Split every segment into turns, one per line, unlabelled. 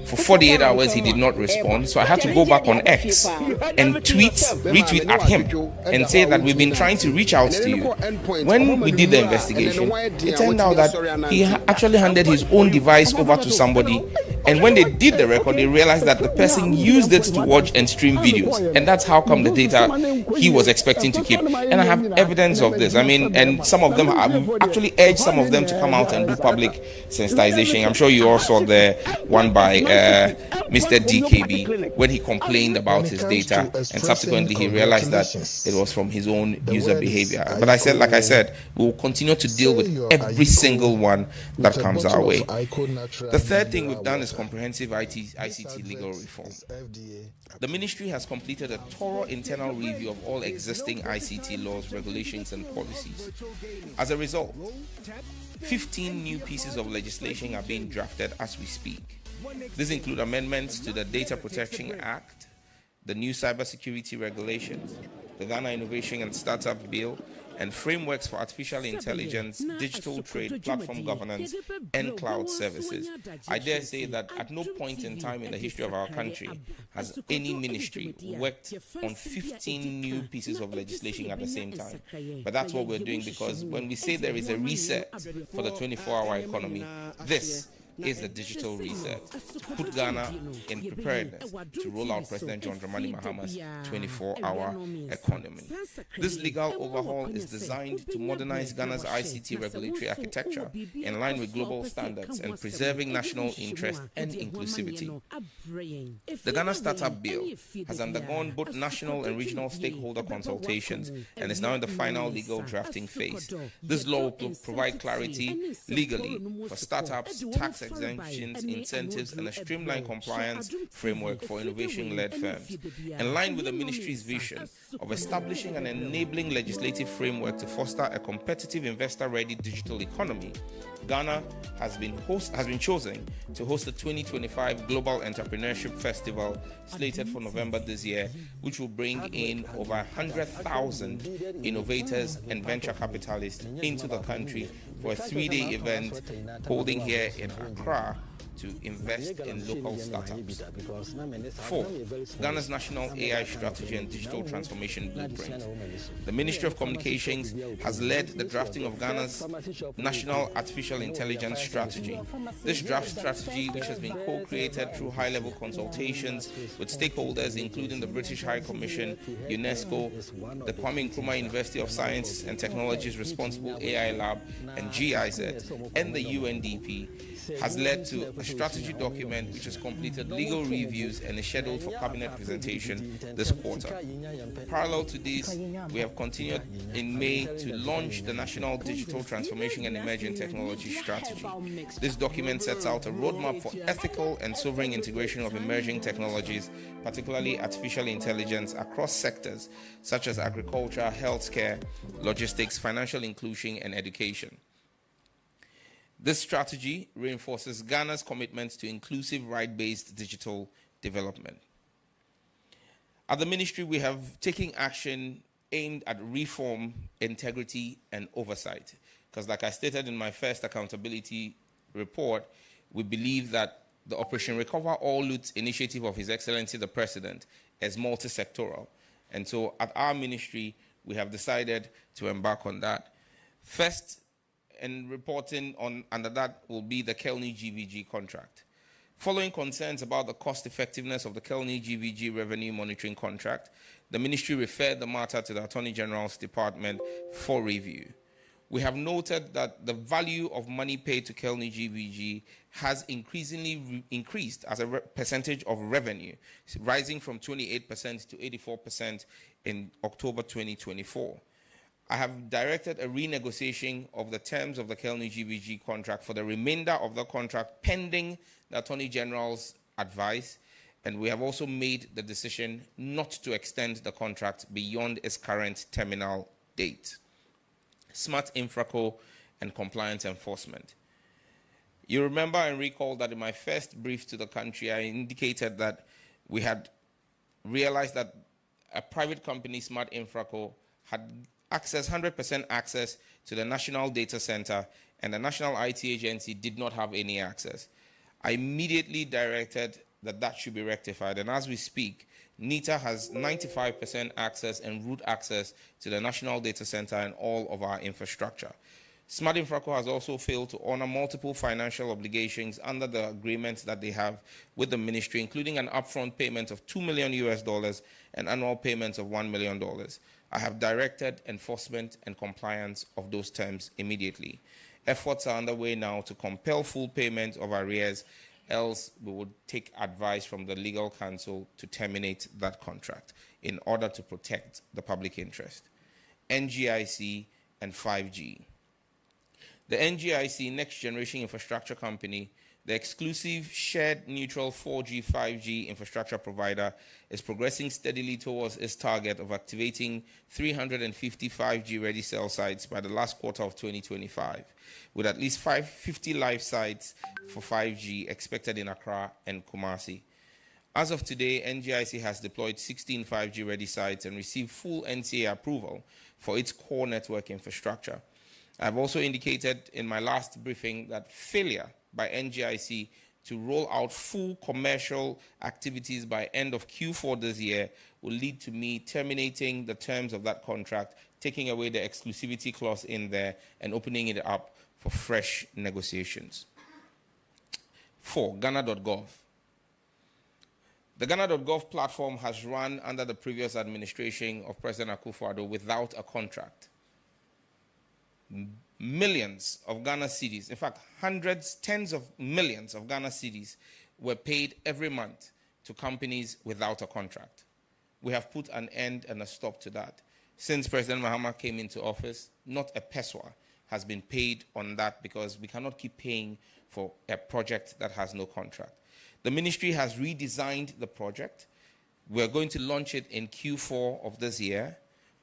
For 48 hours, he did not respond. So I had to go back on X and retweet at him and say that we've been trying to reach out to you. When we did the investigation, it turned out that he actually handed his own device over to somebody. And when they did the record, they realized that the person used it to watch and stream videos. And that's how come the data he was expecting to keep. And I have evidence of this. I mean, and some of them, I've actually urged some of them to come out and do public sensitization. I'm sure you all saw the one by Mr. DKB when he complained about his data, and subsequently he realized that it was from his own user behavior. But like I said, we will continue to deal with every single one that comes our way. The third thing we've done is comprehensive ICT legal reform. The ministry has completed a thorough internal review of all existing ICT laws, regulations, and policies. As a result, 15 new pieces of legislation are being drafted as we speak. These include amendments to the Data Protection Act, the new cybersecurity regulations, the Ghana Innovation and Startup Bill, and frameworks for artificial intelligence, digital trade, platform governance, and cloud services. I dare say that at no point in time in the history of our country has any ministry worked on 15 new pieces of legislation at the same time. But that's what we're doing, because when we say there is a reset for the 24-hour economy, this is the digital reset to put Ghana in preparedness to roll out President John Dramani Mahama's 24-hour economy. This legal overhaul is designed to modernize Ghana's ICT regulatory architecture in line with global standards and preserving national interest and inclusivity. The Ghana Startup Bill has undergone both national and regional stakeholder consultations and is now in the final legal drafting phase. This law will provide clarity legally for startups, tax exemptions, incentives, and a streamlined compliance framework for innovation-led firms. In line with the ministry's vision of establishing an enabling legislative framework to foster a competitive, investor-ready digital economy, Ghana has been chosen to host the 2025 Global Entrepreneurship Festival, slated for November this year, which will bring in over 100,000 innovators and venture capitalists into the country for a 3-day event holding here in Accra to invest in local startups. 4. Ghana's National AI Strategy and Digital Transformation Blueprint. The Ministry of Communications has led the drafting of Ghana's National Artificial Intelligence Strategy. This draft strategy, which has been co-created through high-level consultations with stakeholders including the British High Commission, UNESCO, the Kwame Nkrumah University of Science and Technology's Responsible AI Lab, and GIZ, and the UNDP, has led to a strategy document which has completed legal reviews and is scheduled for cabinet presentation this quarter. Parallel to this, we have continued in May to launch the National Digital Transformation and Emerging Technology Strategy. This document sets out a roadmap for ethical and sovereign integration of emerging technologies, particularly artificial intelligence, across sectors such as agriculture, healthcare, logistics, financial inclusion, and education. This strategy reinforces Ghana's commitment to inclusive, right-based digital development. At the ministry, we have taken action aimed at reform, integrity, and oversight. Because like I stated in my first accountability report, we believe that the Operation Recover All Loot initiative of His Excellency the President is multi-sectoral. And so at our ministry, we have decided to embark on that. First, and reporting on under that will be the Kelny GVG contract. Following concerns about the cost effectiveness of the Kelny GVG revenue monitoring contract, the ministry referred the matter to the Attorney General's Department for review. We have noted that the value of money paid to Kelny GVG has increasingly increased as a percentage of revenue, rising from 28% to 84% in October 2024. I have directed a renegotiation of the terms of the Kelny GVG contract for the remainder of the contract pending the Attorney General's advice, and we have also made the decision not to extend the contract beyond its current terminal date. Smart Infraco and compliance enforcement. You remember and recall that in my first brief to the country, I indicated that we had realized that a private company, Smart Infraco, had 100% access to the National Data Center, and the National IT Agency did not have any access. I immediately directed that should be rectified. And as we speak, NITA has 95% access and root access to the National Data Center and all of our infrastructure. Smart Infraco has also failed to honor multiple financial obligations under the agreements that they have with the ministry, including an upfront payment of $2 million and annual payments of $1 million. I have directed enforcement and compliance of those terms immediately. Efforts are underway now to compel full payment of arrears, else we would take advice from the legal counsel to terminate that contract in order to protect the public interest. NGIC and 5G. The NGIC, Next Generation Infrastructure Company, the exclusive shared neutral 4G, 5G infrastructure provider, is progressing steadily towards its target of activating 350 5G ready cell sites by the last quarter of 2025, with at least 50 live sites for 5G expected in Accra and Kumasi. As of today, NGIC has deployed 16 5G ready sites and received full NCA approval for its core network infrastructure. I've also indicated in my last briefing that failure by NGIC to roll out full commercial activities by end of Q4 this year will lead to me terminating the terms of that contract, taking away the exclusivity clause in there, and opening it up for fresh negotiations. 4. Ghana.gov. The Ghana.gov platform has run under the previous administration of President Akufo-Addo without a contract. Millions of Ghana cedis, in fact, hundreds, tens of millions of Ghana cedis were paid every month to companies without a contract. We have put an end and a stop to that. Since President Mahama came into office, not a peso has been paid on that because we cannot keep paying for a project that has no contract. The ministry has redesigned the project. We're going to launch it in Q4 of this year,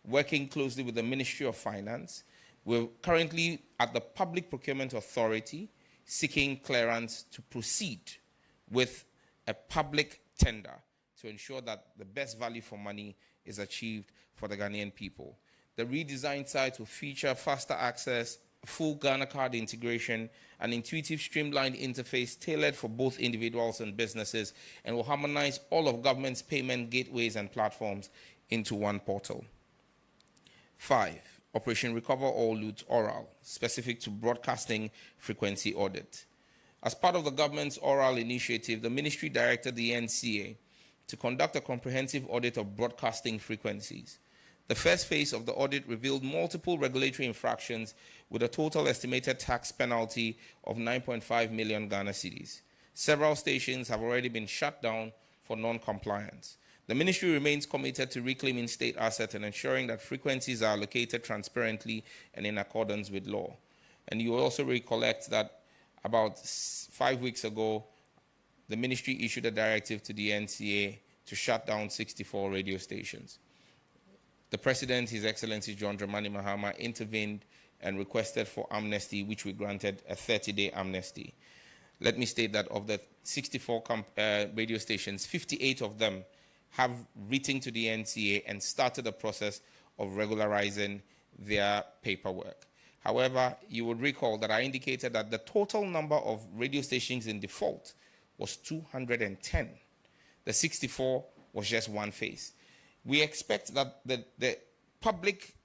working closely with the Ministry of Finance. We're currently at the Public Procurement Authority seeking clearance to proceed with a public tender to ensure that the best value for money is achieved for the Ghanaian people. The redesigned site will feature faster access, full Ghana card integration, an intuitive, streamlined interface tailored for both individuals and businesses, and will harmonize all of government's payment gateways and platforms into one portal. 5. Operation Recover or Loot Oral, specific to broadcasting frequency audit. As part of the government's oral initiative, the ministry directed the NCA to conduct a comprehensive audit of broadcasting frequencies. The first phase of the audit revealed multiple regulatory infractions with a total estimated tax penalty of 9.5 million Ghana cedis. Several stations have already been shut down for non-compliance. The ministry remains committed to reclaiming state assets and ensuring that frequencies are allocated transparently and in accordance with law. And you will also recollect that about 5 weeks ago, the ministry issued a directive to the NCA to shut down 64 radio stations. The President, His Excellency John Dramani Mahama, intervened and requested for amnesty, which we granted a 30-day amnesty. Let me state that of the 64 radio stations, 58 of them have written to the NCA and started the process of regularizing their paperwork. However, you would recall that I indicated that the total number of radio stations in default was 210. The 64 was just one phase. We expect that the public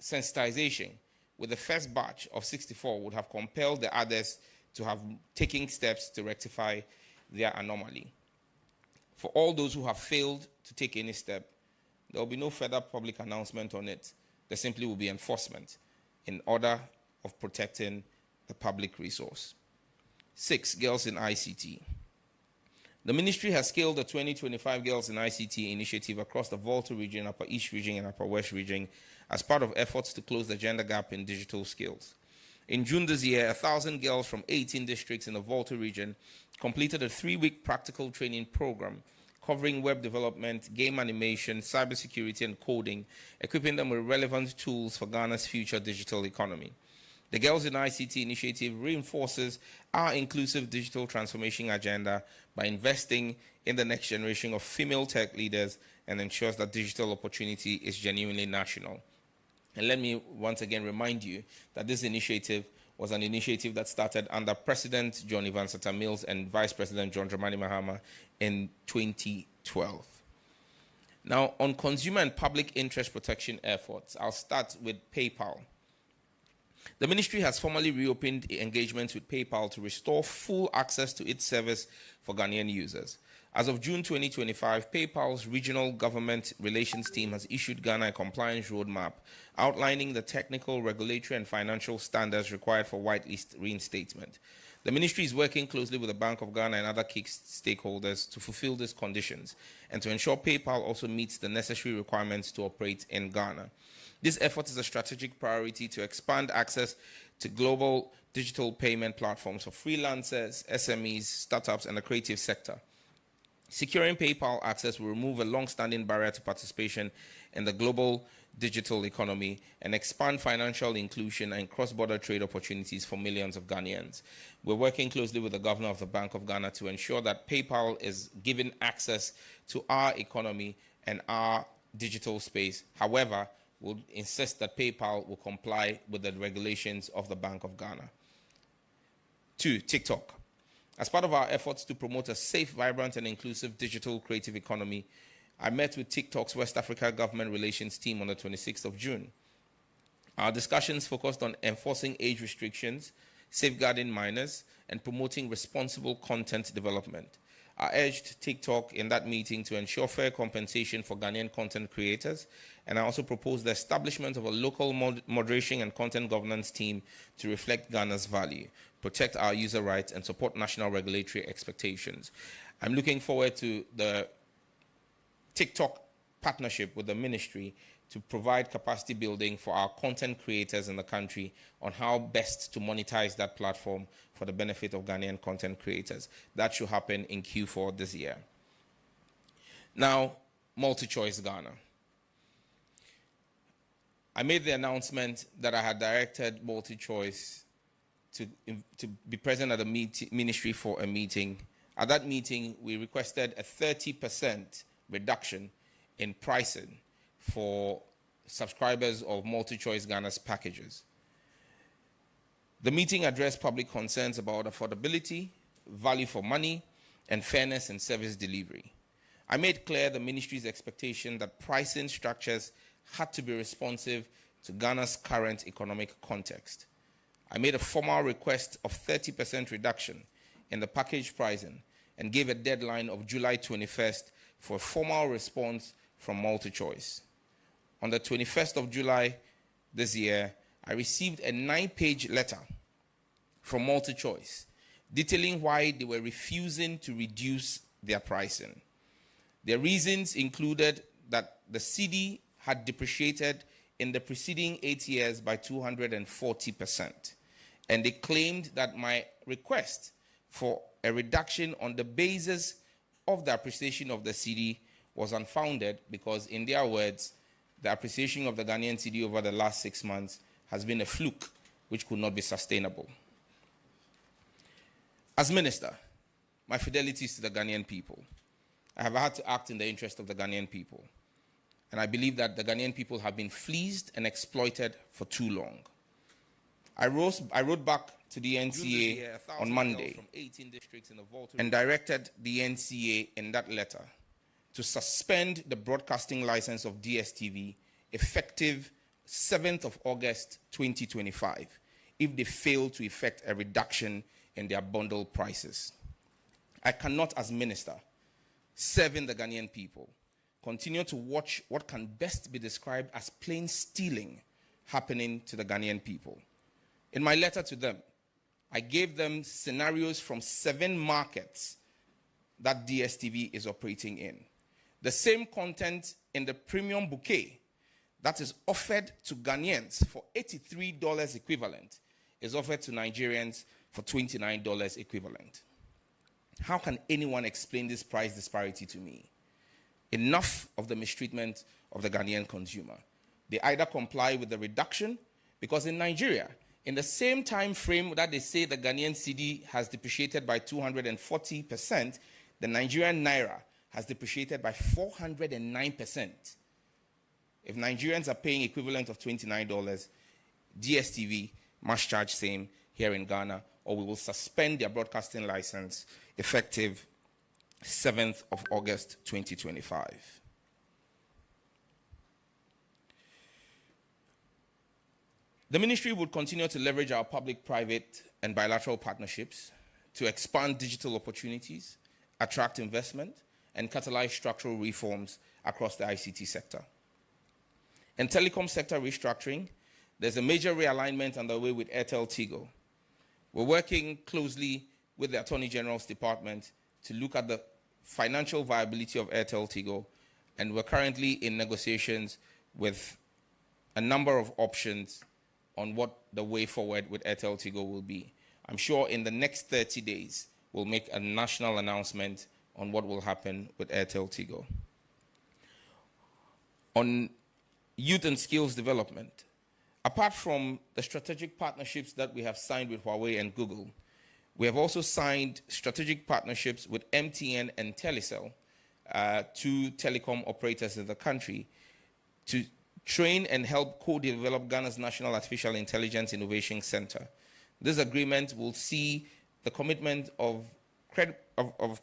sensitization with the first batch of 64 would have compelled the others to have taken steps to rectify their anomaly. For all those who have failed to take any step, there will be no further public announcement on it. There simply will be enforcement in order of protecting the public resource. 6. Girls in ICT. The ministry has scaled the 2025 Girls in ICT initiative across the Volta region, Upper East region, and Upper West region as part of efforts to close the gender gap in digital skills. In June this year, 1,000 girls from 18 districts in the Volta region completed a 3-week practical training program covering web development, game animation, cybersecurity, and coding, equipping them with relevant tools for Ghana's future digital economy. The Girls in ICT initiative reinforces our inclusive digital transformation agenda by investing in the next generation of female tech leaders and ensures that digital opportunity is genuinely national. And let me once again remind you that this initiative was an initiative that started under President John Evans Atta Mills and Vice President John Dramani Mahama in 2012. Now, on consumer and public interest protection efforts, I'll start with PayPal. The ministry has formally reopened engagements with PayPal to restore full access to its service for Ghanaian users. As of June 2025, PayPal's regional government relations team has issued Ghana a compliance roadmap outlining the technical, regulatory, and financial standards required for whitelist reinstatement. The ministry is working closely with the Bank of Ghana and other key stakeholders to fulfill these conditions and to ensure PayPal also meets the necessary requirements to operate in Ghana. This effort is a strategic priority to expand access to global digital payment platforms for freelancers, SMEs, startups, and the creative sector. Securing PayPal access will remove a long-standing barrier to participation in the global digital economy and expand financial inclusion and cross-border trade opportunities for millions of Ghanaians. We're working closely with the governor of the Bank of Ghana to ensure that PayPal is given access to our economy and our digital space. However, we'll insist that PayPal will comply with the regulations of the Bank of Ghana. 2, TikTok. As part of our efforts to promote a safe, vibrant, and inclusive digital creative economy, I met with TikTok's West Africa Government Relations team on the 26th of June. Our discussions focused on enforcing age restrictions, safeguarding minors, and promoting responsible content development. I urged TikTok in that meeting to ensure fair compensation for Ghanaian content creators, and I also proposed the establishment of a local moderation and content governance team to reflect Ghana's value, protect our user rights, and support national regulatory expectations. I'm looking forward to the TikTok partnership with the ministry to provide capacity building for our content creators in the country on how best to monetize that platform for the benefit of Ghanaian content creators. That should happen in Q4 this year. Now, MultiChoice Ghana. I made the announcement that I had directed MultiChoice to be present at the ministry for a meeting. At that meeting, we requested a 30% reduction in pricing for subscribers of MultiChoice Ghana's packages. The meeting addressed public concerns about affordability, value for money, and fairness in service delivery. I made clear the ministry's expectation that pricing structures had to be responsive to Ghana's current economic context. I made a formal request of 30% reduction in the package pricing and gave a deadline of July 21st for a formal response from MultiChoice. On the 21st of July this year, I received a 9-page letter from MultiChoice detailing why they were refusing to reduce their pricing. Their reasons included that the cedi had depreciated in the preceding 8 years by 240%. And they claimed that my request for a reduction on the basis of the appreciation of the cedi was unfounded because, in their words, the appreciation of the Ghanaian cedi over the last 6 months has been a fluke which could not be sustainable. As minister, my fidelity is to the Ghanaian people. I have had to act in the interest of the Ghanaian people. And I believe that the Ghanaian people have been fleeced and exploited for too long. I wrote back to the NCA on Monday from 18 districts in the and directed the NCA in that letter to suspend the broadcasting license of DSTV effective 7th of August 2025 if they fail to effect a reduction in their bundle prices. I cannot, as minister, serving the Ghanaian people, continue to watch what can best be described as plain stealing happening to the Ghanaian people. In my letter to them, I gave them scenarios from 7 markets that DSTV is operating in. The same content in the premium bouquet that is offered to Ghanaians for $83 equivalent is offered to Nigerians for $29 equivalent. How can anyone explain this price disparity to me? Enough of the mistreatment of the Ghanaian consumer. They either comply with the reduction, because in Nigeria, in the same time frame that they say the Ghanaian cedi has depreciated by 240%, the Nigerian naira has depreciated by 409%. If Nigerians are paying equivalent of $29, DSTV must charge same. here in Ghana, or we will suspend their broadcasting license effective 7th of August 2025. The ministry would continue to leverage our public-private and bilateral partnerships to expand digital opportunities, attract investment, and catalyze structural reforms across the ICT sector. In telecom sector restructuring, there's a major realignment underway with Airtel Tigo. We're working closely with the Attorney General's Department to look at the financial viability of Airtel Tigo, and we're currently in negotiations with a number of options on what the way forward with Airtel Tigo will be. I'm sure in the next 30 days, we'll make a national announcement on what will happen with Airtel Tigo. On youth and skills development, apart from the strategic partnerships that we have signed with Huawei and Google, we have also signed strategic partnerships with MTN and Telecel, two telecom operators in the country, to train and help co-develop Ghana's National Artificial Intelligence Innovation Center. This agreement will see the commitment of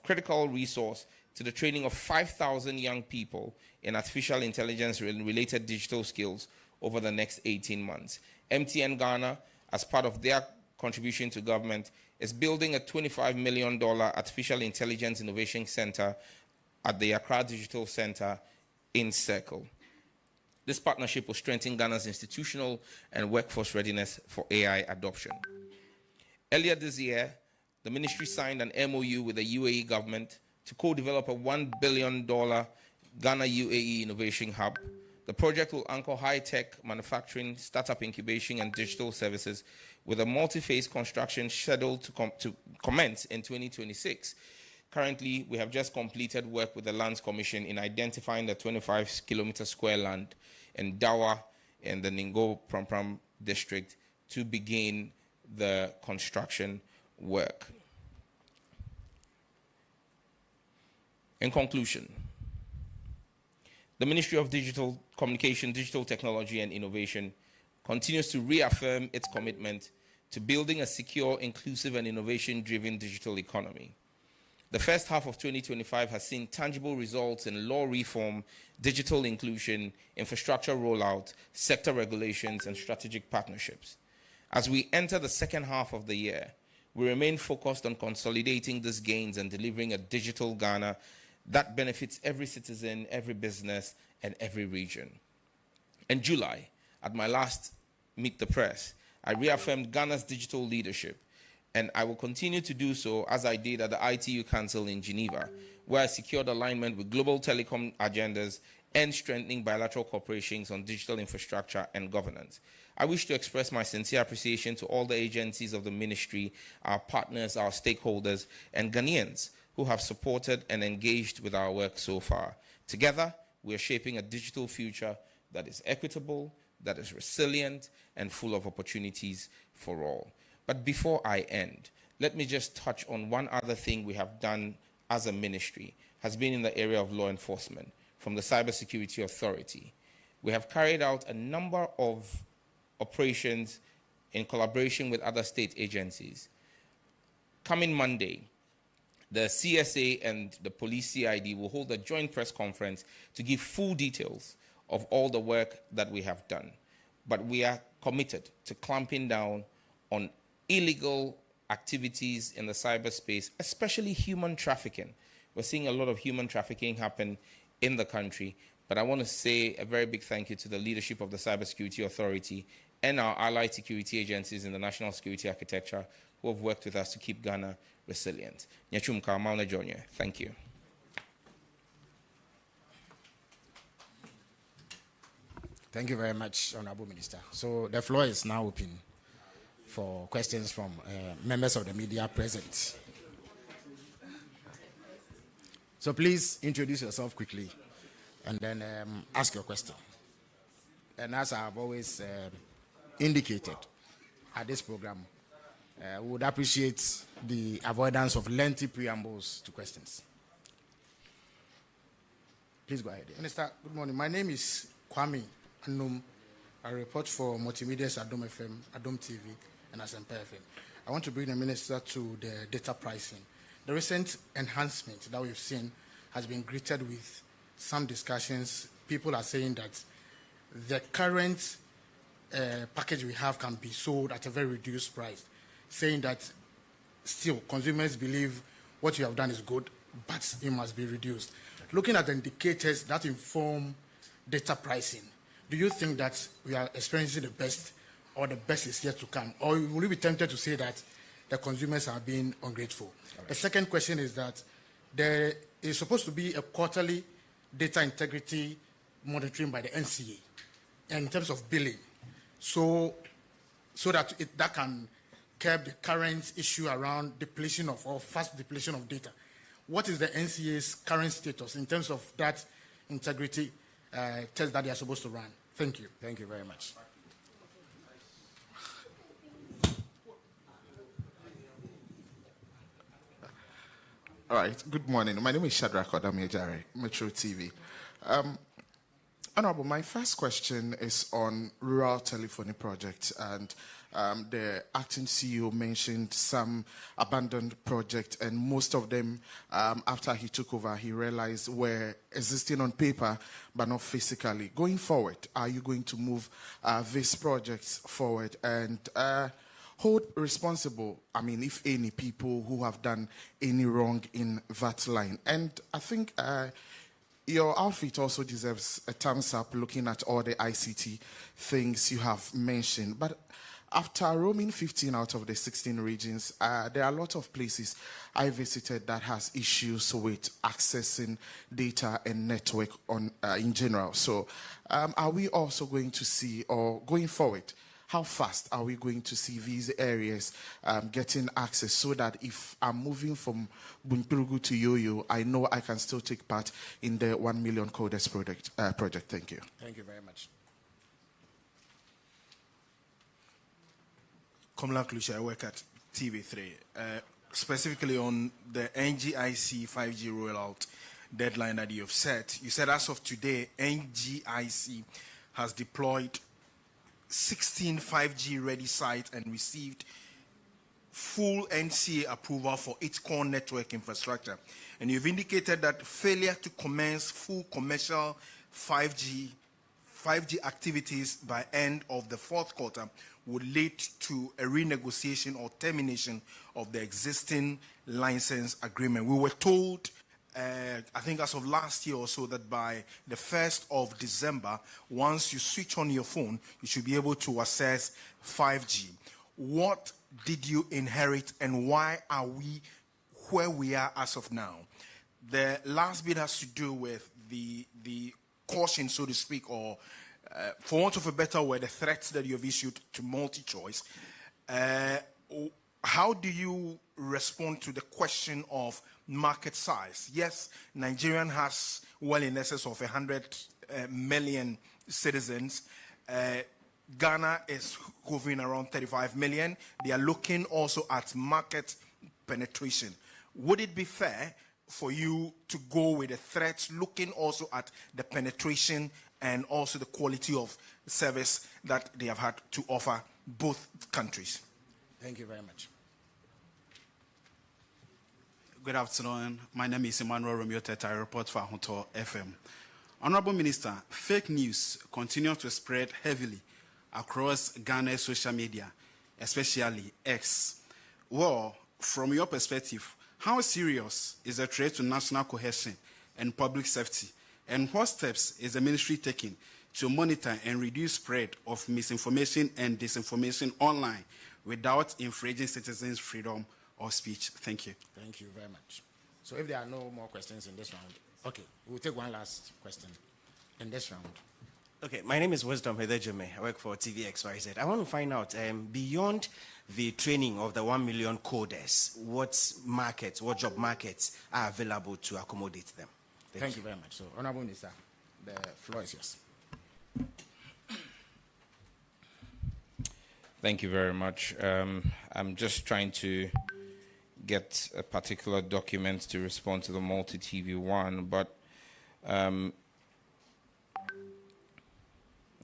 critical resource to the training of 5,000 young people in artificial intelligence and related digital skills over the next 18 months. MTN Ghana, as part of their contribution to government, is building a $25 million artificial intelligence innovation center at the Accra Digital Center in Circle. This partnership will strengthen Ghana's institutional and workforce readiness for AI adoption. Earlier this year, the ministry signed an MOU with the UAE government to co-develop a $1 billion Ghana UAE Innovation Hub. The project will anchor high-tech manufacturing, startup incubation, and digital services with a multi-phase construction scheduled to commence in 2026. Currently, we have just completed work with the Lands Commission in identifying the 25-kilometer square land in Dawa in the Ningo Prampram district to begin the construction work. In conclusion, the Ministry of Digital Communication, Digital Technology and Innovation continues to reaffirm its commitment to building a secure, inclusive and innovation-driven digital economy. The first half of 2025 has seen tangible results in law reform, digital inclusion, infrastructure rollout, sector regulations, and strategic partnerships. As we enter the second half of the year, we remain focused on consolidating these gains and delivering a digital Ghana that benefits every citizen, every business, and every region. In July, at my last Meet the Press, I reaffirmed Ghana's digital leadership, and I will continue to do so as I did at the ITU Council in Geneva, where I secured alignment with global telecom agendas and strengthening bilateral cooperations on digital infrastructure and governance. I wish to express my sincere appreciation to all the agencies of the ministry, our partners, our stakeholders, and Ghanaians who have supported and engaged with our work so far. Together, we are shaping a digital future that is equitable, that is resilient, and full of opportunities for all. But before I end, let me just touch on one other thing we have done as a ministry, has been in the area of law enforcement, from the Cybersecurity Authority. We have carried out a number of operations in collaboration with other state agencies. Coming Monday, the CSA and the police CID will hold a joint press conference to give full details of all the work that we have done. But we are committed to clamping down on illegal activities in the cyberspace, especially human trafficking. We're seeing a lot of human trafficking happen in the country, but I want to say a very big thank you to the leadership of the Cybersecurity Authority and our allied security agencies in the national security architecture who have worked with us to keep Ghana resilient. Thank you.
Thank you very much, Honorable Minister. So the floor is now open for questions from members of the media present. So please introduce yourself quickly and then ask your question. And as I have always indicated at this program, we would appreciate the avoidance of lengthy preambles to questions. Please go ahead.
Minister, good morning. My name is Kwame Anum. I report for Multimedia's Adom FM, Adom TV,
and as MPFM. I want to bring the Minister to the data pricing. The recent enhancement that we've seen has been greeted with some discussions. People are saying that the current package we have can be sold at a very reduced price, saying that still consumers believe what you have done is good, but it must be reduced. Okay. Looking at the indicators that inform data pricing, do you think that we are experiencing the best, or the best is yet to come? Or will you be tempted to say that the consumers are being ungrateful? Right. The second question is that there is supposed to be a quarterly data integrity monitoring by the NCA in terms of billing, so that that can curb the current issue around depletion of, or fast depletion of data. What is the NCA's current status in terms of that integrity test that they are supposed to run? Thank you.
Thank you very much.
All right, good morning. My name is Shadrach Odamiejare, Metro TV. Honorable, my first question is on rural telephony projects, and the acting CEO mentioned some abandoned projects, and most of them, after he took over, he realized were existing on paper but not physically. Going forward, are you going to move these projects forward and hold responsible, if any, people who have done any wrong in that line? And I think your outfit also deserves a thumbs up looking at all the ICT things you have mentioned. But after roaming 15 out of the 16 regions, there are a lot of places I visited that has issues with accessing data and network in general. So are we also going to see, or going forward, how fast are we going to see these areas getting access, so that if I'm moving from Bunturugu to Yoyo, I know I can still take part in the 1 million coders project? Thank you.
Thank you very much.
Komla Klusha, I work at TV3. Specifically on the NGIC 5G rollout deadline that you have set. You said as of today, NGIC has deployed 16 5G ready sites and received full NCA approval for its core network infrastructure. And you've indicated that failure to commence full commercial 5G activities by end of the fourth quarter would lead to a renegotiation or termination of the existing license agreement. We were told, I think as of last year or so, that by the 1st of December, once you switch on your phone, you should be able to access 5G. What did you inherit, and why are we where we are as of now? The last bit has to do with the caution, so to speak, or for want of a better word, the threats that you have issued to MultiChoice. How do you respond to the question of market size? Yes, Nigeria has well in excess of 100 million citizens. Ghana is hovering around 35 million. They are looking also at market penetration. Would it be fair for you to go with the threats, looking also at the penetration and also the quality of service that they have had to offer both countries?
Thank you very much.
Good afternoon. My name is Emmanuel Romeo Teta. I report for Ahunto FM. Honorable Minister, fake news continue to spread heavily across Ghana's social media, especially X. Well, from your perspective, how serious is the threat to national cohesion and public safety? And what steps is the ministry taking to monitor and reduce spread of misinformation and disinformation online without infringing citizens' freedom of speech? Thank you.
Thank you very much. So if there are no more questions in this round, okay, we'll take one last question in this round.
Okay, my name is Wisdom Hedejime. I work for TVXYZ. I want to find out, beyond the training of the 1 million coders, what job markets are available to accommodate them?
Thank you very much. So, Honorable Minister, the floor is yours.
Thank you very much. I'm just trying to get a particular document to respond to the multi-TV one, but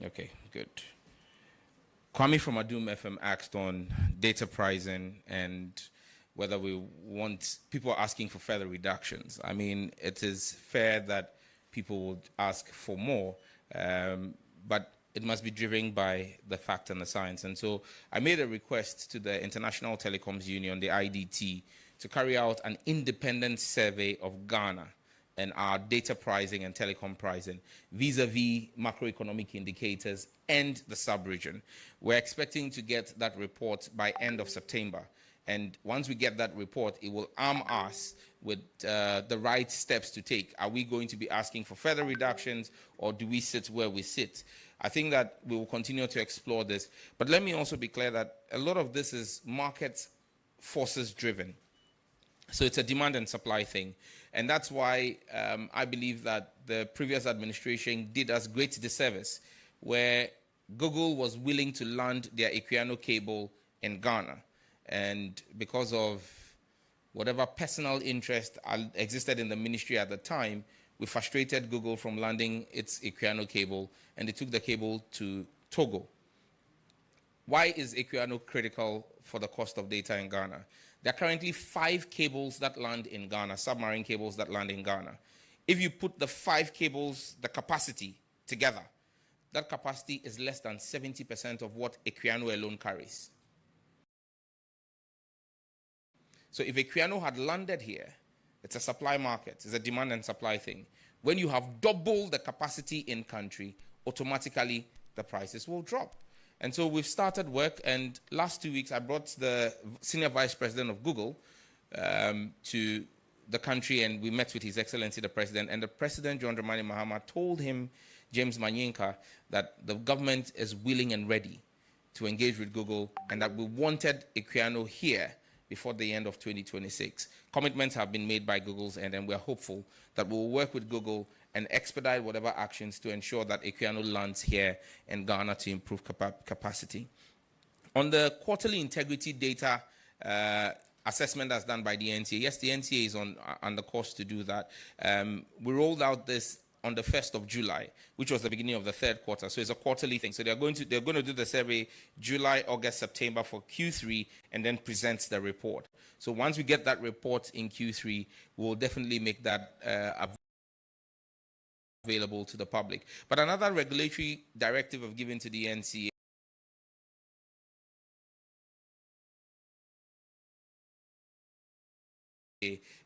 okay, good. Kwame from Adum FM asked on data pricing and whether we want, people are asking for further reductions. I mean, it is fair that people would ask for more, but it must be driven by the fact and the science. And so I made a request to the International Telecoms Union, the IDT, to carry out an independent survey of Ghana and our data pricing and telecom pricing vis-a-vis macroeconomic indicators and the sub-region. We're expecting to get that report by end of September. And once we get that report, it will arm us with the right steps to take. Are we going to be asking for further reductions, or do we sit where we sit? I think that we will continue to explore this. But let me also be clear that a lot of this is market forces driven. So it's a demand and supply thing. And that's why I believe that the previous administration did us great disservice, where Google was willing to land their Equiano cable in Ghana. And because of whatever personal interest existed in the ministry at the time, we frustrated Google from landing its Equiano cable, and they took the cable to Togo. Why is Equiano critical for the cost of data in Ghana? There are currently 5 cables that land in Ghana, submarine cables that land in Ghana. If you put the 5 cables, the capacity together, that capacity is less than 70% of what Equiano alone carries. So if Equiano had landed here, it's a supply market, it's a demand and supply thing. When you have double the capacity in country, automatically the prices will drop. And so we've started work, and last 2 weeks I brought the Senior Vice President of Google to the country, and we met with His Excellency the President, and the President, John Dramani Mahama, told him, James Manyinka, that the government is willing and ready to engage with Google, and that we wanted Equiano here before the end of 2026. Commitments have been made by Google's end, and we're hopeful that we'll work with Google and expedite whatever actions to ensure that Equiano lands here in Ghana to improve capacity. On the quarterly integrity data assessment that's done by the NTA, yes, the NTA is on the course to do that. We rolled out this on the 1st of July, which was the beginning of the 3rd quarter. So it's a quarterly thing. So they're going to do the survey July, August, September for Q3, and then present the report. So once we get that report in Q3, we'll definitely make that available to the public. But another regulatory directive I've given to the NCA,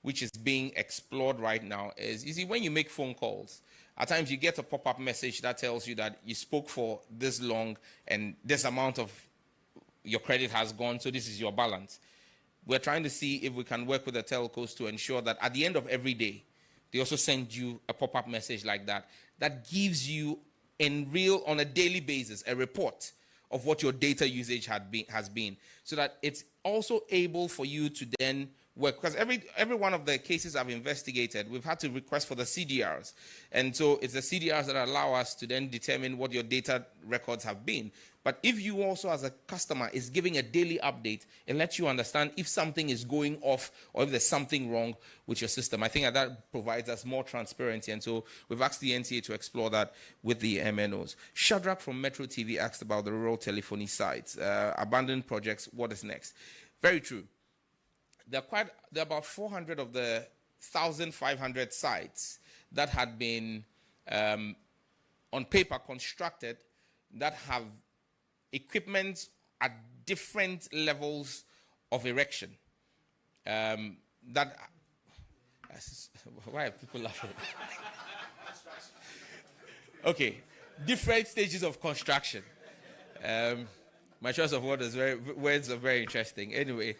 which is being explored right now, is, you see, when you make phone calls, at times you get a pop-up message that tells you that you spoke for this long and this amount of your credit has gone, so this is your balance. We're trying to see if we can work with the telcos to ensure that at the end of every day, they also send you a pop-up message like that, that gives you on a daily basis, a report of what your data usage has been, so that it's also able for you to then work. Because every one of the cases I've investigated, we've had to request for the CDRs. And so it's the CDRs that allow us to then determine what your data records have been. But if you also, as a customer, is giving a daily update, it lets you understand if something is going off or if there's something wrong with your system. I think that provides us more transparency. And so we've asked the NCA to explore that with the MNOs. Shadrach from Metro TV asked about the rural telephony sites, abandoned projects, what is next? Very true. There are about 400 of the 1,500 sites that had been, on paper, constructed that have equipment at different levels of erection. Why are people laughing? Okay, different stages of construction. My choice of words are very interesting. Anyway,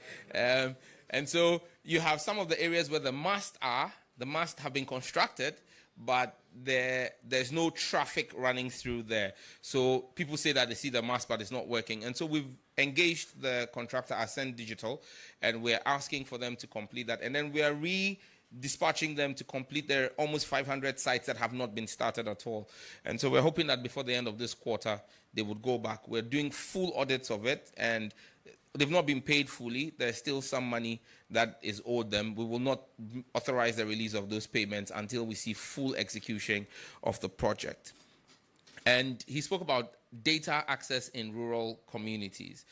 and so you have some of the areas where the masts have been constructed, but there's no traffic running through there. So people say that they see the mast, but it's not working. And so we've engaged the contractor, Ascend Digital, and we're asking for them to complete that. And then we are dispatching them to complete their almost 500 sites that have not been started at all. And so we're hoping that before the end of this quarter, they would go back. We're doing full audits of it, and they've not been paid fully. There's still some money that is owed them. We will not authorize the release of those payments until we see full execution of the project. And he spoke about data access in rural communities.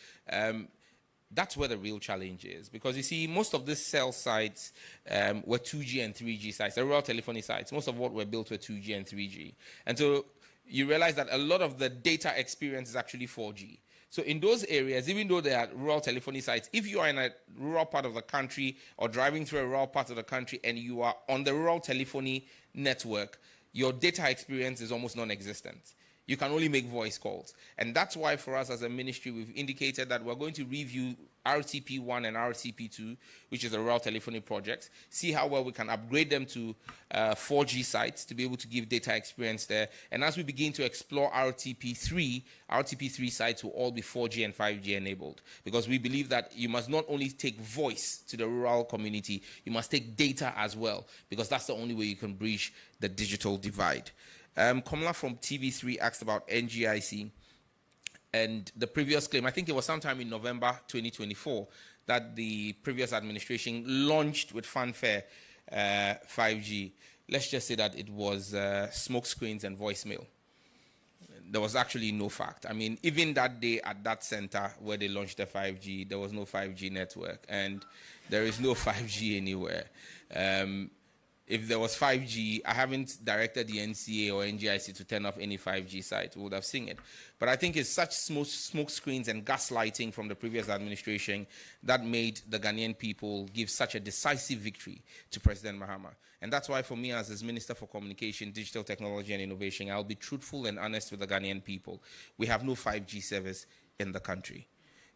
That's where the real challenge is, because you see, most of these cell sites were 2G and 3G sites, the rural telephony sites. Most of what were built were 2G and 3G. And so you realize that a lot of the data experience is actually 4G. So in those areas, even though they are rural telephony sites, if you are in a rural part of the country or driving through a rural part of the country and you are on the rural telephony network, your data experience is almost non-existent. You can only make voice calls. And that's why for us as a ministry, we've indicated that we're going to review RTP1 and RTP2, which is a rural telephony project, see how well we can upgrade them to 4G sites to be able to give data experience there. And as we begin to explore RTP3 sites will all be 4G and 5G enabled, because we believe that you must not only take voice to the rural community, you must take data as well, because that's the only way you can bridge the digital divide. Kamala from TV3 asked about NGIC and the previous claim. I think it was sometime in November 2024 that the previous administration launched with fanfare 5G. Let's just say that it was smoke screens and voicemail. There was actually no fact. I mean, even that day at that center where they launched the 5G, there was no 5G network, and there is no 5G anywhere. If there was 5G, I haven't directed the NCA or NGIC to turn off any 5G site. We would have seen it. But I think it's such smoke screens and gaslighting from the previous administration that made the Ghanaian people give such a decisive victory to President Mahama. And that's why for me as his Minister for Communication, Digital Technology and Innovation, I'll be truthful and honest with the Ghanaian people. We have no 5G service in the country.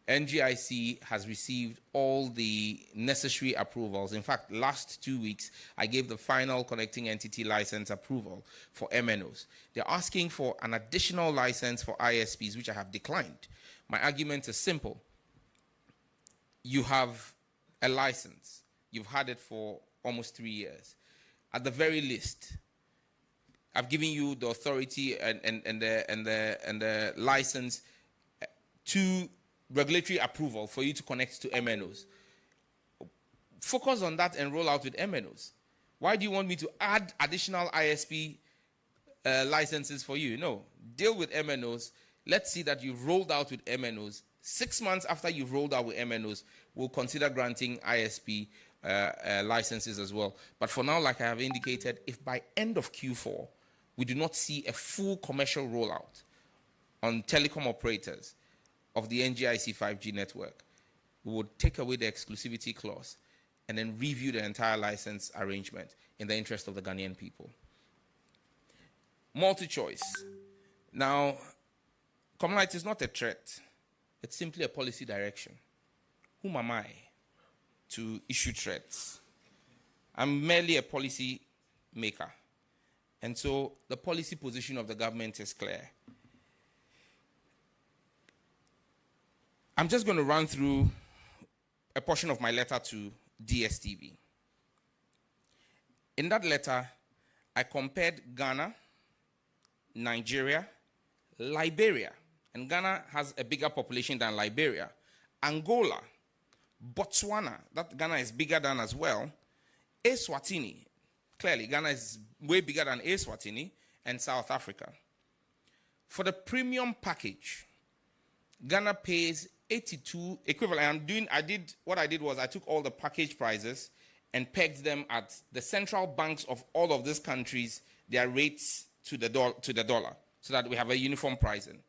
NGIC has received all the necessary approvals. In fact, last 2 weeks, I gave the final connecting entity license approval for MNOs. They're asking for an additional license for ISPs, which I have declined. My argument is simple. You have a license. You've had it for almost 3 years. At the very least, I've given you the authority and the license to regulatory approval for you to connect to MNOs. Focus on that and roll out with MNOs. Why do you want me to add additional ISP licenses for you? No, deal with MNOs. Let's see that you've rolled out with MNOs. 6 months after you've rolled out with MNOs, we'll consider granting ISP licenses as well. But for now, like I have indicated, if by end of Q4, we do not see a full commercial rollout on telecom operators of the NGIC 5G network, we would take away the exclusivity clause and then review the entire license arrangement in the interest of the Ghanaian people. Multi-choice. Now, Kamala, it is not a threat. It's simply a policy direction. Whom am I to issue threats? I'm merely a policy maker. And so the policy position of the government is clear. I'm just going to run through a portion of my letter to DSTV. In that letter, I compared Ghana, Nigeria, Liberia, and Ghana has a bigger population than Liberia, Angola, Botswana, that Ghana is bigger than as well, Eswatini, clearly Ghana is way bigger than Eswatini, and South Africa. For the premium package, Ghana pays 82 equivalent. What I did was I took all the package prices and pegged them at the central banks of all of these countries, their rates to the dollar, so that we have a uniform pricing.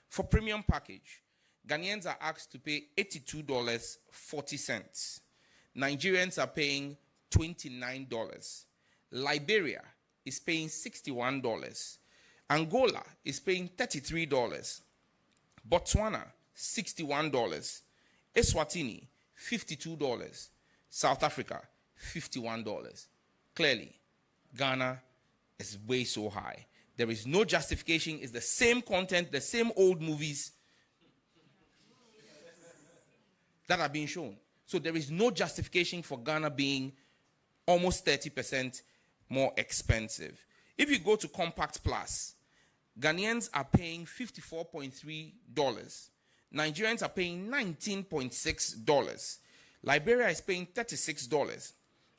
For premium package, Ghanaians are asked to pay $82.40. Nigerians are paying $29. Liberia is paying $61. Angola is paying $33. Botswana, $61. Eswatini, $52. South Africa, $51. Clearly, Ghana is way so high. There is no justification. It's the same content, the same old movies that are being shown. So there is no justification for Ghana being almost 30% more expensive. If you go to Compact Plus, Ghanaians are paying $54.3. Nigerians are paying $19.6. Liberia is paying $36.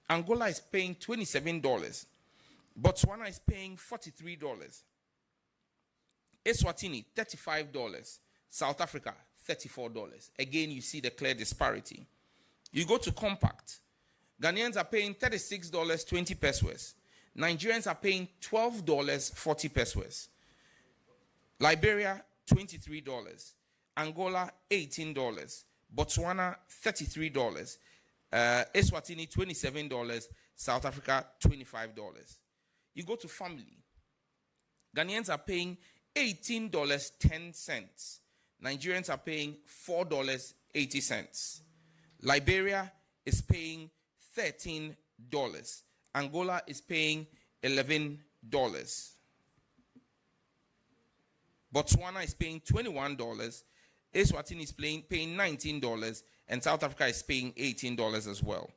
Angola is paying $27. Botswana is paying $43. Eswatini, $35. South Africa, $34. Again, you see the clear disparity. You go to compact. Ghanaians are paying $36, 20 pesos. Nigerians are paying $12, 40 pesos. Liberia, $23. Angola, $18. Botswana, $33. Eswatini, $27. South Africa, $25. You go to family. Ghanaians are paying $18.10. Nigerians are paying $4.80. Liberia is paying $13. Angola is paying $11. Botswana is paying $21. Eswatini is paying $19. And South Africa is paying $18 as well.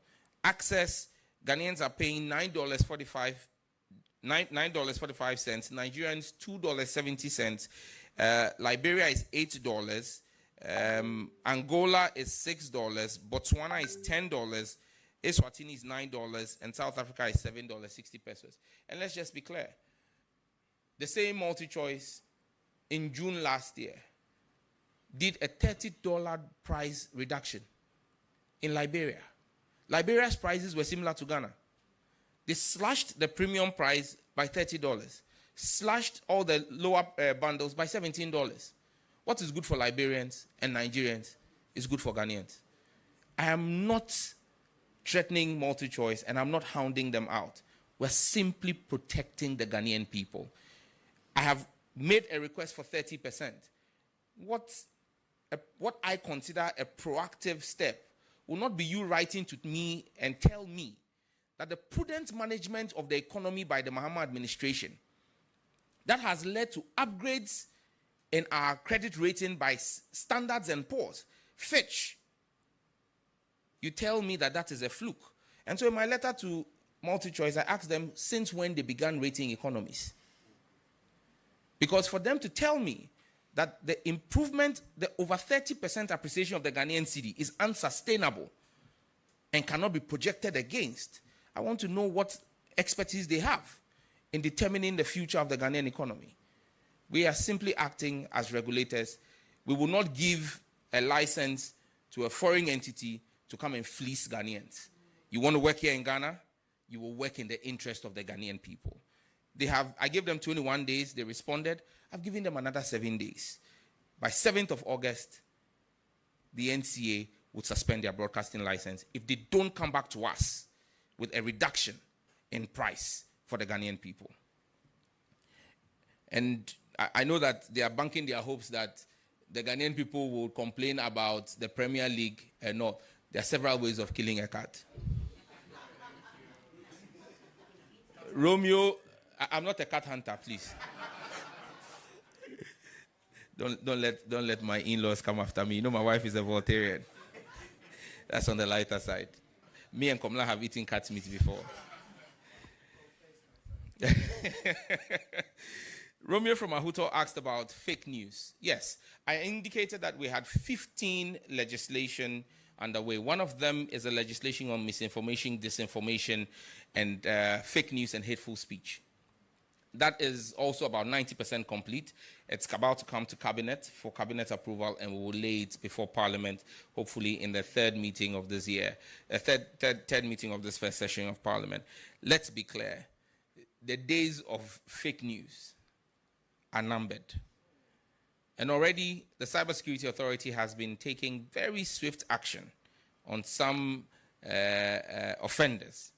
Access, Ghanaians are paying $9.45. $9.45. Nigerians $2.70. Liberia is $8. Angola is $6. Botswana is $10. Eswatini is $9, and South Africa is $7.60 pesos. And let's just be clear. The same multi-choice in June last year did a $30 price reduction in Liberia. Liberia's prices were similar to Ghana. They slashed the premium price by $30, slashed all the lower bundles by $17. What is good for Liberians and Nigerians is good for Ghanaians. I am not threatening multi-choice, and I'm not hounding them out. We're simply protecting the Ghanaian people. I have made a request for 30%. What I consider a proactive step will not be you writing to me and tell me that the prudent management of the economy by the Mahama administration that has led to upgrades in our credit rating by Standards and Poor's, Fitch, you tell me that that is a fluke. And so in my letter to MultiChoice, I asked them since when they began rating economies. Because for them to tell me that the improvement, the over 30% appreciation of the Ghanaian cedi is unsustainable and cannot be projected against, I want to know what expertise they have in determining the future of the Ghanaian economy. We are simply acting as regulators. We will not give a license to a foreign entity to come and fleece Ghanaians. You want to work here in Ghana, you will work in the interest of the Ghanaian people. I gave them 21 days, they responded. I've given them another 7 days. By 7th of August, the NCA would suspend their broadcasting license if they don't come back to us with a reduction in price for the Ghanaian people. And I know that they are banking their hopes that the Ghanaian people will complain about the Premier League and no. There are several ways of killing a cat. Romeo, I'm not a cat hunter, please. Don't let my in-laws come after me. You know my wife is a Voltarian. That's on the lighter side. Me and Komla have eaten cat meat before. Romeo from Ahuto asked about fake news. Yes, I indicated that we had 15 legislation underway. One of them is a legislation on misinformation, disinformation, and fake news and hateful speech. That is also about 90% complete. It's about to come to Cabinet for Cabinet approval, and we will lay it before Parliament, hopefully in the third meeting of this year, third meeting of this first session of Parliament. Let's be clear. The days of fake news are numbered. And already the Cybersecurity Authority has been taking very swift action on some offenders.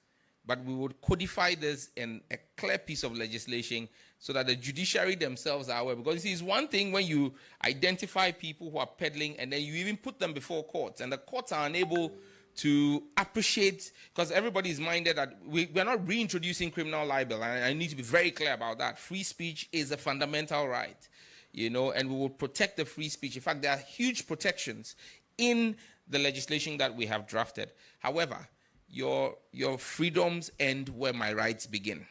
But we would codify this in a clear piece of legislation so that the judiciary themselves are aware. Because you see, it's one thing when you identify people who are peddling and then you even put them before courts, and the courts are unable to appreciate, because everybody is minded that we're not reintroducing criminal libel, and I need to be very clear about that. Free speech is a fundamental right, you know, and we will protect the free speech. In fact, there are huge protections in the legislation that we have drafted. However, your freedoms end where my rights begin.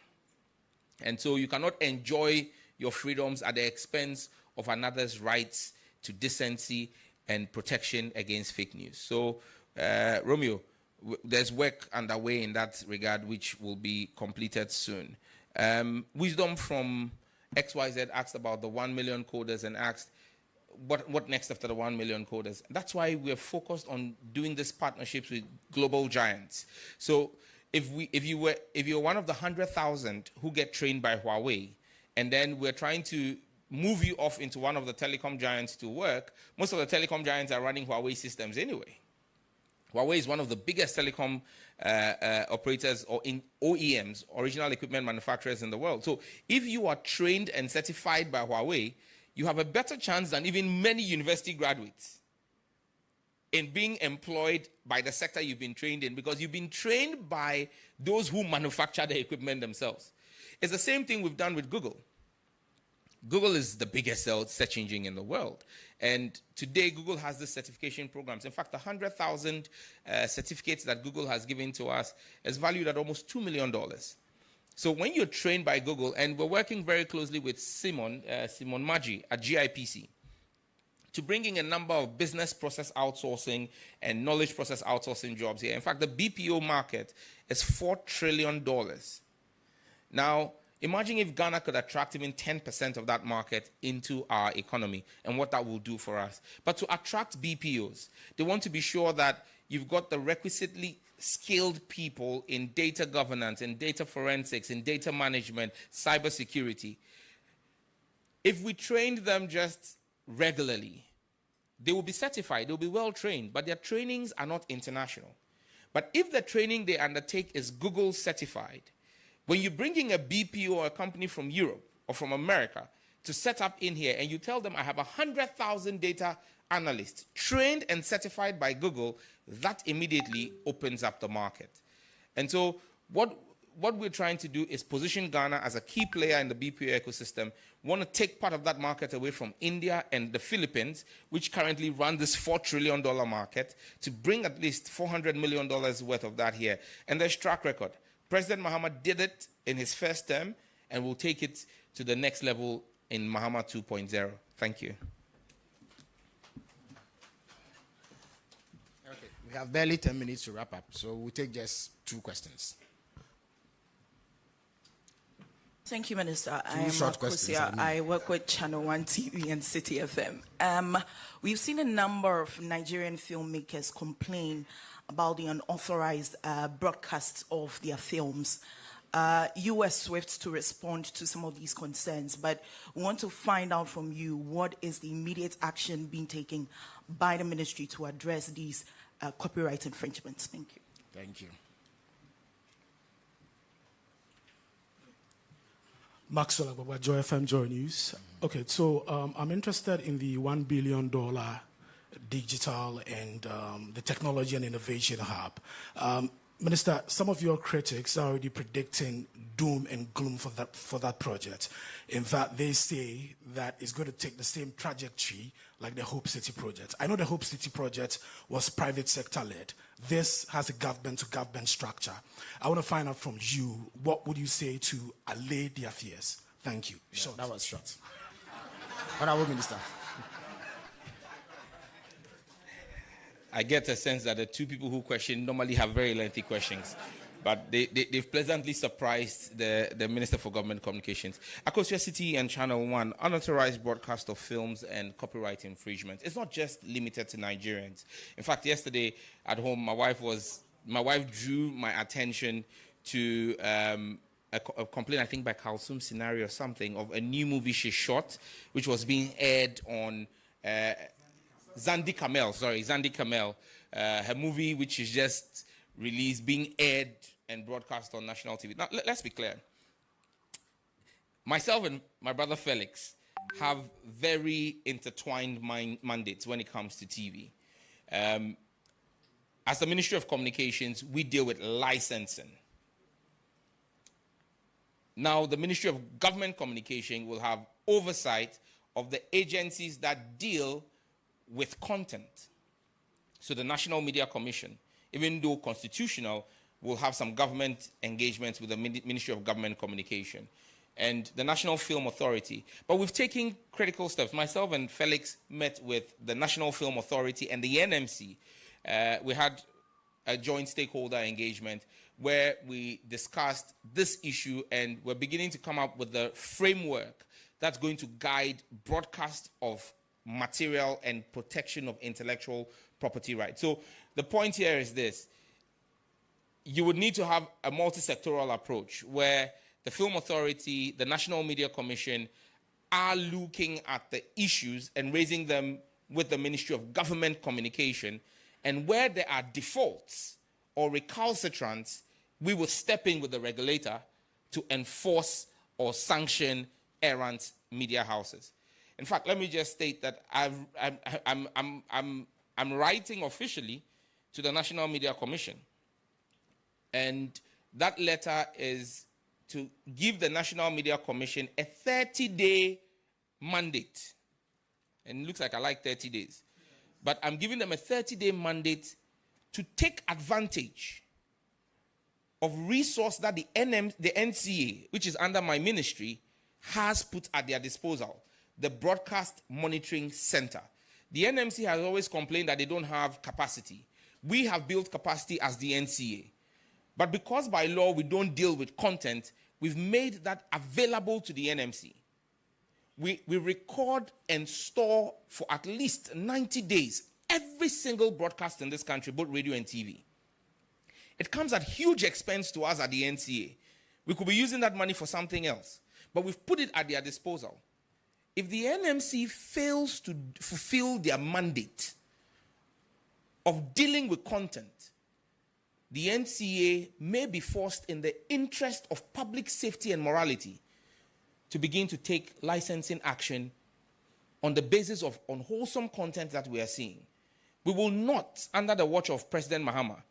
And so you cannot enjoy your freedoms at the expense of another's rights to decency and protection against fake news. So, Romeo, there's work underway in that regard which will be completed soon. Wisdom from XYZ asked about the 1 million coders and asked, what next after the 1 million coders? That's why we're focused on doing these partnerships with global giants. So if you're one of the 100,000 who get trained by Huawei, and then we're trying to move you off into one of the telecom giants to work, most of the telecom giants are running Huawei systems anyway. Huawei is one of the biggest telecom operators or in OEMs, original equipment manufacturers in the world. So if you are trained and certified by Huawei, you have a better chance than even many university graduates in being employed by the sector you've been trained in, because you've been trained by those who manufacture the equipment themselves. It's the same thing we've done with Google. Google is the biggest search engine in the world. And today, Google has the certification programs. In fact, the 100,000 certificates that Google has given to us is valued at almost $2 million. So when you're trained by Google, and we're working very closely with Simon Maggi at GIPC, to bring in a number of business process outsourcing and knowledge process outsourcing jobs here. In fact, the BPO market is $4 trillion. Now, imagine if Ghana could attract even 10% of that market into our economy and what that will do for us. But to attract BPOs, they want to be sure that you've got the requisitely skilled people in data governance, in data forensics, in data management, cybersecurity. If we trained them just regularly, they will be certified, they'll be well trained, but their trainings are not international. But if the training they undertake is Google certified, when you bring in a BPO or a company from Europe or from America to set up in here, and you tell them, I have 100,000 data analysts trained and certified by Google, that immediately opens up the market. And so what we're trying to do is position Ghana as a key player in the BPO ecosystem. We want to take part of that market away from India and the Philippines, which currently run this $4 trillion market, to bring at least $400 million worth of that here. And there's track record. President Mahama did it in his first term, and we'll take it to the next level in Mahama 2.0. Thank you.
Okay, we have barely 10 minutes to wrap up, so we'll take just 2 questions.
Thank you, Minister. I am
short questions,
Akosia. I work with Channel 1 TV and City FM. We've seen a number of Nigerian filmmakers complain about the unauthorized broadcast of their films. You were swift to respond to some of these concerns, but we want to find out from you, what is the immediate action being taken by the ministry to address these copyright infringements? Thank you.
Thank you.
Maxwell Agbaba, Joy FM, Joy News. Okay, so I'm interested in the $1 billion digital and the technology and innovation hub. Minister, some of your critics are already predicting doom and gloom for that project. In fact, they say that it's going to take the same trajectory like the Hope City project. I know the Hope City project was private sector led. This has a government-to-government structure. I want to find out from you, what would you say to allay their fears? Thank you.
Yeah, that was short. Honorable Minister.
I get a sense that the 2 people who question normally have very lengthy questions, but they've pleasantly surprised the Minister for Government Communications. Akosia City and Channel 1, unauthorized broadcast of films and copyright infringement. It's not just limited to Nigerians. In fact, yesterday at home, my wife drew my attention to a complaint, I think by Kalsum Scenario or something, of a new movie she shot, which was being aired on Zandi Kamel, her movie, which is just released, being aired and broadcast on national TV. Now, let's be clear. Myself and my brother Felix have very intertwined mandates when it comes to TV. As the Ministry of Communications, we deal with licensing. Now, the Ministry of Government Communication will have oversight of the agencies that deal with content. So the National Media Commission, even though constitutional, will have some government engagements with the Ministry of Government Communication and the National Film Authority. But we've taken critical steps. Myself and Felix met with the National Film Authority and the NMC. We had a joint stakeholder engagement where we discussed this issue, and we're beginning to come up with the framework that's going to guide broadcast of material and protection of intellectual property rights. So the point here is this. You would need to have a multi-sectoral approach where the Film Authority, the National Media Commission are looking at the issues and raising them with the Ministry of Government Communication, and where there are defaults or recalcitrants, we will step in with the regulator to enforce or sanction errant media houses. In fact, let me just state that I'm writing officially to the National Media Commission, and that letter is to give the National Media Commission a 30-day mandate. And it looks like I like 30 days. But I'm giving them a 30-day mandate to take advantage of resource that the NCA, which is under my ministry, has put at their disposal, the Broadcast Monitoring Center. The NMC has always complained that they don't have capacity. We have built capacity as the NCA. But because by law we don't deal with content, we've made that available to the NMC. We record and store for at least 90 days every single broadcast in this country, both radio and TV. It comes at huge expense to us at the NCA. We could be using that money for something else, but we've put it at their disposal. If the NMC fails to fulfill their mandate of dealing with content, the NCA may be forced, in the interest of public safety and morality, to begin to take licensing action on the basis of unwholesome content that we are seeing. We will not, under the watch of President Mahama,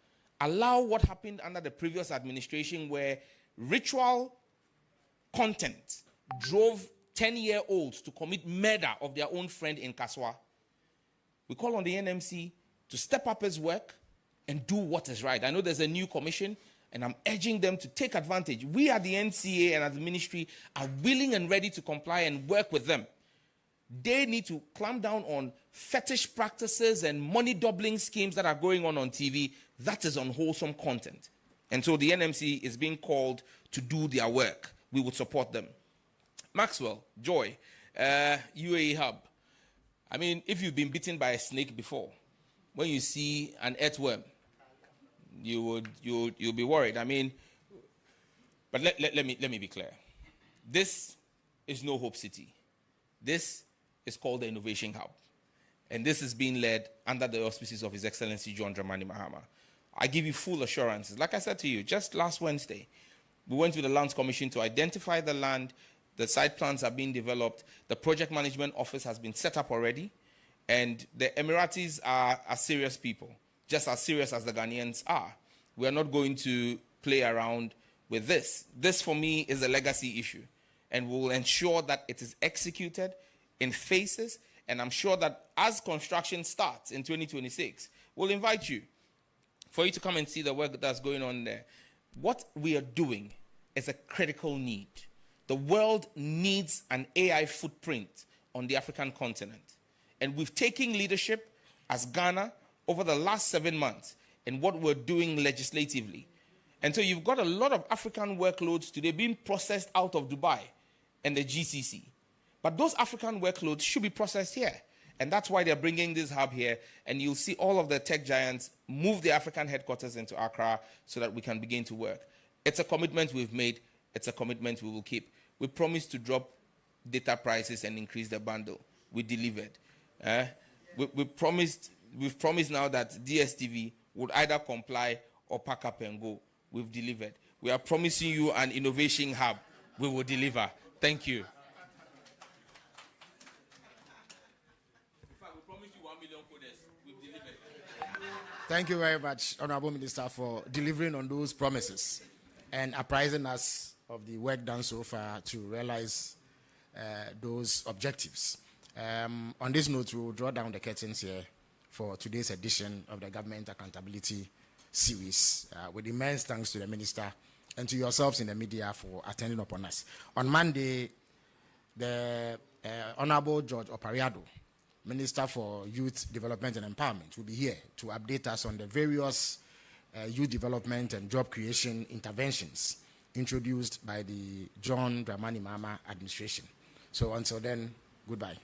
allow what happened under the previous administration, where ritual content drove 10-year-olds to commit murder of their own friend in Kaswa. We call on the NMC to step up its work and do what is right. I know there's a new commission, and I'm urging them to take advantage. We at the NCA and at the ministry are willing and ready to comply and work with them. They need to clamp down on fetish practices and money doubling schemes that are going on TV. That is unwholesome content. And so the NMC is being called to do their work. We would support them. Maxwell, Joy, UAE Hub. I mean, if you've been bitten by a snake before, when you see an earthworm, you'll be worried. I mean, but let me be clear. This is no Hope City. This is called the Innovation Hub. And this is being led under the auspices of His Excellency John Dramani Mahama. I give you full assurances. Like I said to you, just last Wednesday, we went to the Lands Commission to identify the land. The site plans are being developed. The project management office has been set up already. And the Emiratis are serious people, just as serious as the Ghanaians are. We are not going to play around with this. This, for me, is a legacy issue. And we will ensure that it is executed in phases. And I'm sure that as construction starts in 2026, we'll invite you for you to come and see the work that's going on there. What we are doing is a critical need. The world needs an AI footprint on the African continent. And we've taken leadership as Ghana over the last 7 months in what we're doing legislatively. And so you've got a lot of African workloads today being processed out of Dubai and the GCC. But those African workloads should be processed here. And that's why they're bringing this hub here. And you'll see all of the tech giants move the African headquarters into Accra so that we can begin to work. It's a commitment we've made. It's a commitment we will keep. We promised to drop data prices and increase the bundle. We delivered. We've promised now that DSTV would either comply or pack up and go. We've delivered. We are promising you an innovation hub. We will deliver. Thank you. In fact, we promised you 1 million coders. We've delivered.
Thank you very much, Honorable Minister, for delivering on those promises and apprising us of the work done so far to realize those objectives. On this note, we will draw down the curtains here for today's edition of the Government Accountability Series, with immense thanks to the Minister and to yourselves in the media for attending upon us. On Monday, the Honorable George Opariado, Minister for Youth Development and Empowerment, will be here to update us on the various youth development and job creation interventions introduced by the John Dramani Mahama administration. So until then, goodbye.